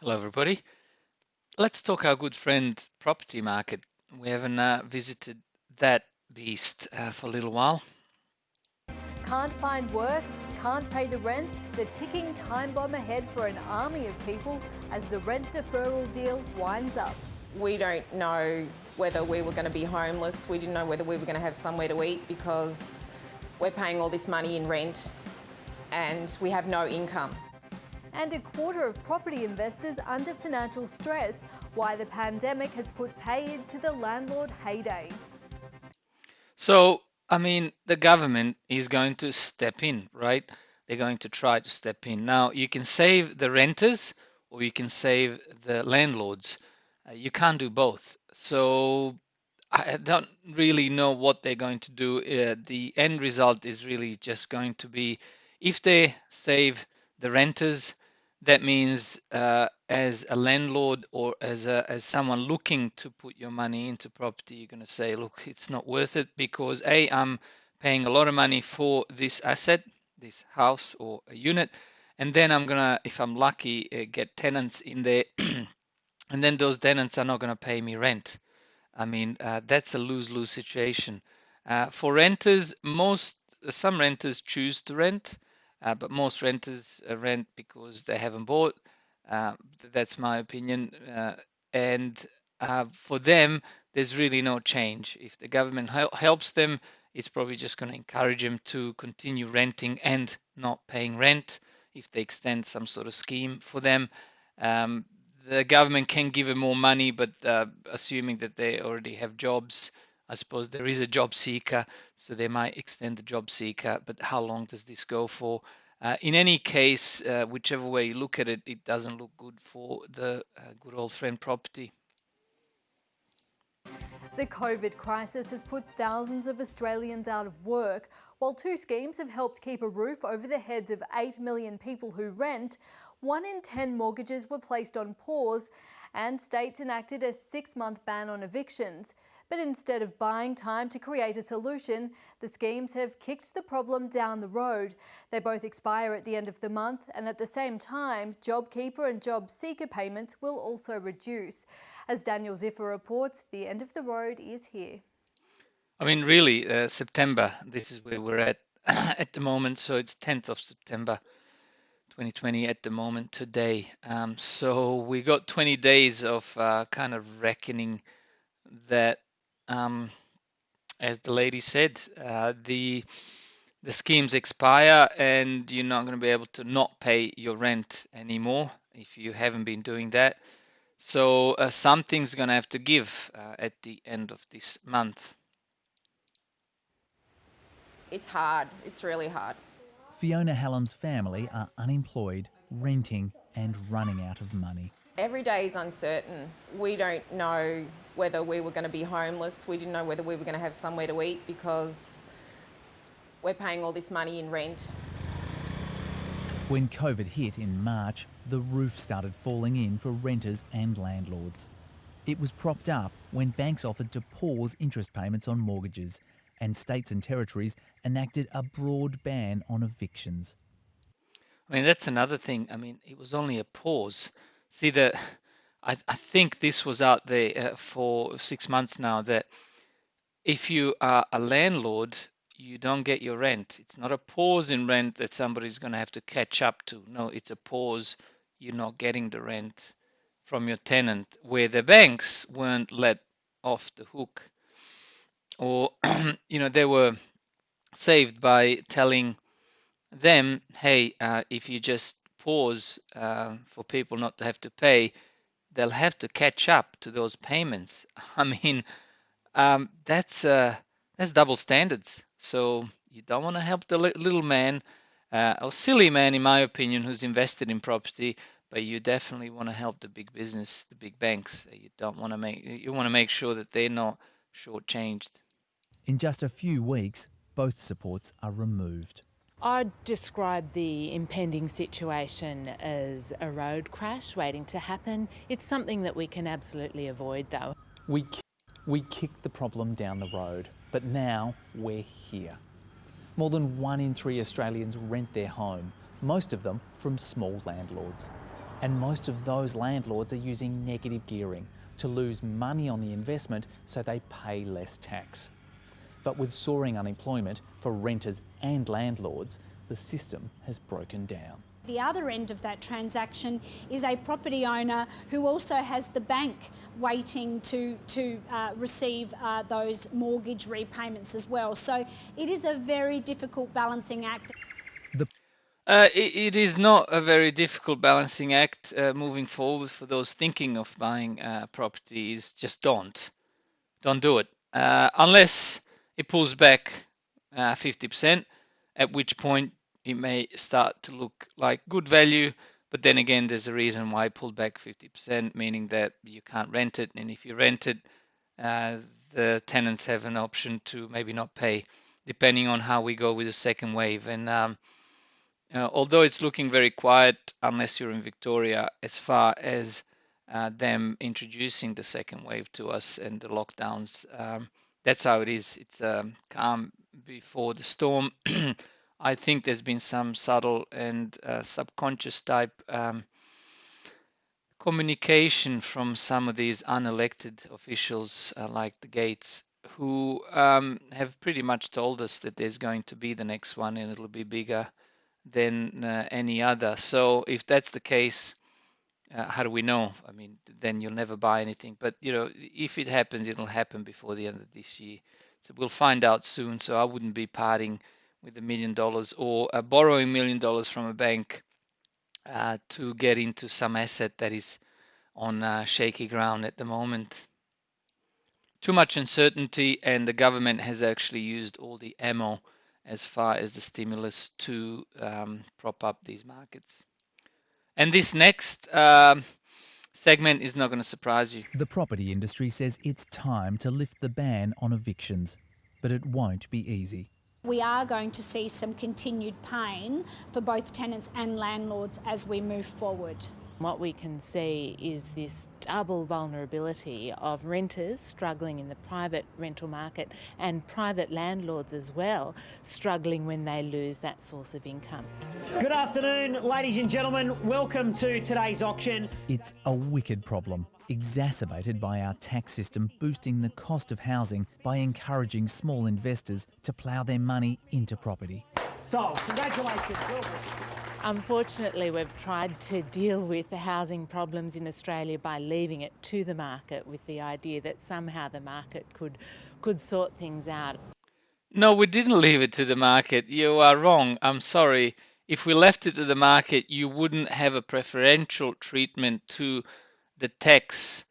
Hello, everybody. Let's talk our good friend property market. We haven't visited that beast for a little while. Can't find work, can't pay the rent, the ticking time bomb ahead for an army of people as the rent deferral deal winds up. We don't know whether we were going to be homeless. We didn't know whether we were going to have somewhere to eat because we're paying all this money in rent and we have no income. And a quarter of property investors under financial stress, why the pandemic has put paid to the landlord heyday. So, the government is going to step in, right? They're going to try to step in. Now, you can save the renters or you can save the landlords. You can't do both. So, I don't really know what they're going to do. The end result is really just going to be if they save the renters, that means as a landlord or as someone looking to put your money into property, you're going to say, look, it's not worth it because A, I'm paying a lot of money for this asset, this house or a unit, and then I'm going to, if I'm lucky, get tenants in there, and then those tenants are not going to pay me rent. That's a lose-lose situation. For renters, some renters choose to rent, but most renters rent because they haven't bought. That's my opinion. And For them, there's really no change. If the government helps them, it's probably just going to encourage them to continue renting and not paying rent if they extend some sort of scheme for them. Um, the government can give them more money, but assuming that they already have jobs, I suppose there is a job seeker, so they might extend the job seeker. But how long does this go for? In any case, whichever way you look at it, it doesn't look good for the good old friend property. The COVID crisis has put thousands of Australians out of work. While two schemes have helped keep a roof over the heads of 8 million people who rent, 1 in 10 mortgages were placed on pause and states enacted a 6-month ban on evictions. But instead of buying time to create a solution, the schemes have kicked the problem down the road. They both expire at the end of the month, and at the same time, JobKeeper and Job Seeker payments will also reduce. As Daniel Ziffer reports, the end of the road is here. Really, September, this is where we're at at the moment. So it's 10th of September 2020 at the moment today. So we got 20 days of kind of reckoning that, as the lady said, the schemes expire and you're not going to be able to not pay your rent anymore if you haven't been doing that. So something's going to have to give at the end of this month. It's hard. It's really hard. Fiona Hallam's family are unemployed, renting and running out of money. Every day is uncertain. We don't know whether we were going to be homeless. We didn't know whether we were going to have somewhere to eat because we're paying all this money in rent. When COVID hit in March, the roof started falling in for renters and landlords. It was propped up when banks offered to pause interest payments on mortgages, and states and territories enacted a broad ban on evictions. That's another thing. It was only a pause. See, I think this was out there for 6 months now, that if you are a landlord, you don't get your rent. It's not a pause in rent that somebody's going to have to catch up to. No, it's a pause. You're not getting the rent from your tenant, where the banks weren't let off the hook. Or, they were saved by telling them, hey, if you just pause for people not to have to pay, they'll have to catch up to those payments. That's double standards. So you don't want to help the little man, or silly man, in my opinion, who's invested in property, but you definitely want to help the big business, the big banks. You want to make sure that they're not shortchanged. In just a few weeks, both supports are removed. I'd describe the impending situation as a road crash waiting to happen. It's something that we can absolutely avoid, though. We kicked the problem down the road, but now we're here. More than 1 in 3 Australians rent their home, most of them from small landlords. And most of those landlords are using negative gearing to lose money on the investment so they pay less tax. But with soaring unemployment for renters and landlords, the system has broken down. The other end of that transaction is a property owner who also has the bank waiting to receive those mortgage repayments as well. So it is a very difficult balancing act. It is not a very difficult balancing act moving forward for those thinking of buying properties. Just don't do it unless it pulls back 50%, at which point it may start to look like good value. But then again, there's a reason why I pulled back 50%, meaning that you can't rent it, and if you rent it, the tenants have an option to maybe not pay, depending on how we go with the second wave. And although it's looking very quiet, unless you're in Victoria, as far as them introducing the second wave to us and the lockdowns, that's how it is. It's calm before the storm. I think there's been some subtle and subconscious type communication from some of these unelected officials like the Gates, who have pretty much told us that there's going to be the next one and it'll be bigger than any other. So if that's the case, how do we know? I mean, then you'll never buy anything. But you know, if it happens, it'll happen before the end of this year. So we'll find out soon. So I wouldn't be parting with $1 million or borrowing $1 million from a bank to get into some asset that is on shaky ground at the moment. Too much uncertainty, and the government has actually used all the ammo as far as the stimulus to prop up these markets. And this next segment is not going to surprise you. The property industry says it's time to lift the ban on evictions, but it won't be easy. We are going to see some continued pain for both tenants and landlords as we move forward. What we can see is this double vulnerability of renters struggling in the private rental market and private landlords as well, struggling when they lose that source of income. Good afternoon, ladies and gentlemen. Welcome to today's auction. It's a wicked problem, exacerbated by our tax system boosting the cost of housing by encouraging small investors to plough their money into property. So, congratulations. Unfortunately, we've tried to deal with the housing problems in Australia by leaving it to the market with the idea that somehow the market could sort things out. No, we didn't leave it to the market. You are wrong. I'm sorry. If we left it to the market, you wouldn't have a preferential treatment to the tax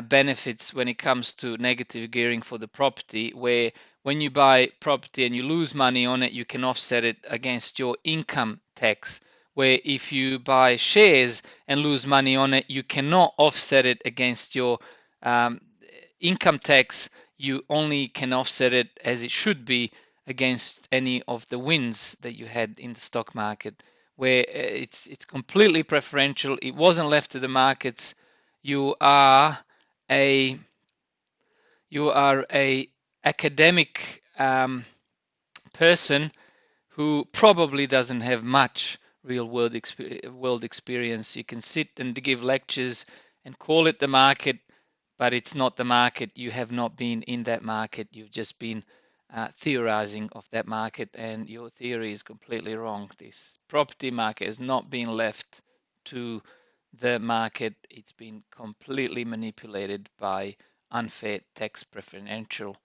benefits when it comes to negative gearing for the property, where when you buy property and you lose money on it, you can offset it against your income tax. Where if you buy shares and lose money on it, you cannot offset it against your income tax. You only can offset it, as it should be, against any of the wins that you had in the stock market, where it's completely preferential. It wasn't left to the markets. You are a academic person who probably doesn't have much real world experience. You can sit and give lectures and call it the market, but it's not the market. You have not been in that market. You've just been theorizing of that market, and your theory is completely wrong. This property market has not been left to the market. It's been completely manipulated by unfair tax preferential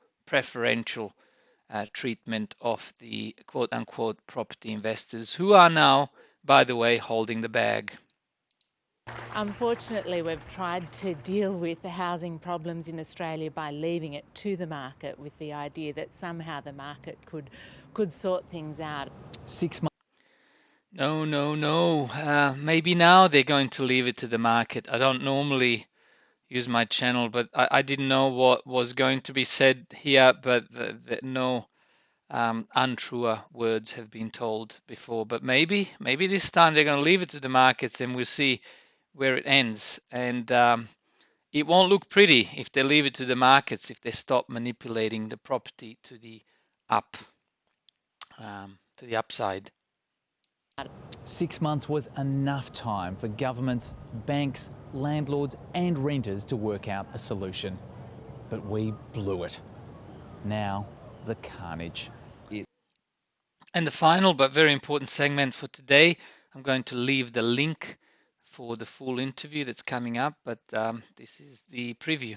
treatment of the quote-unquote property investors, who are now, by the way, holding the bag. Unfortunately, we've tried to deal with the housing problems in Australia by leaving it to the market with the idea that somehow the market could sort things out. 6 months. No. Maybe now they're going to leave it to the market. I don't normally use my channel, but I didn't know what was going to be said here, but no untruer words have been told before. But maybe this time they're going to leave it to the markets, and we'll see where it ends. And it won't look pretty if they leave it to the markets, if they stop manipulating the property to the upside. 6 months was enough time for governments, banks, landlords and renters to work out a solution. But we blew it. Now, the carnage. And the final but very important segment for today, I'm going to leave the link for the full interview that's coming up, but this is the preview.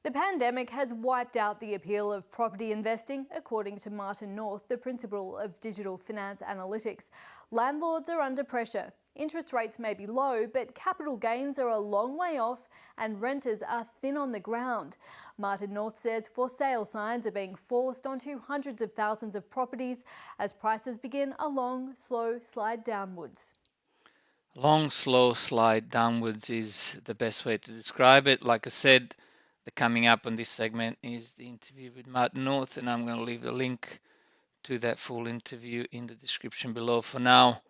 The pandemic has wiped out the appeal of property investing, according to Martin North, the principal of Digital Finance Analytics. Landlords are under pressure. Interest rates may be low, but capital gains are a long way off and renters are thin on the ground. Martin North says for sale signs are being forced onto hundreds of thousands of properties as prices begin a long, slow slide downwards. Long, slow slide downwards is the best way to describe it. Like I said, the coming up on this segment is the interview with Martin North, and I'm going to leave the link to that full interview in the description below. For now,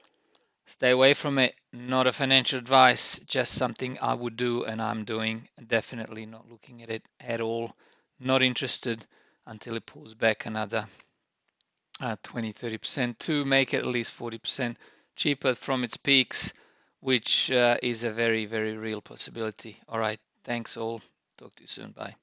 stay away from it. Not a financial advice, just something I would do and I'm doing. Definitely not looking at it at all. Not interested until it pulls back another 20-30% to make it at least 40% cheaper from its peaks, which is a very, very real possibility. All right, thanks all. Talk to you soon. Bye.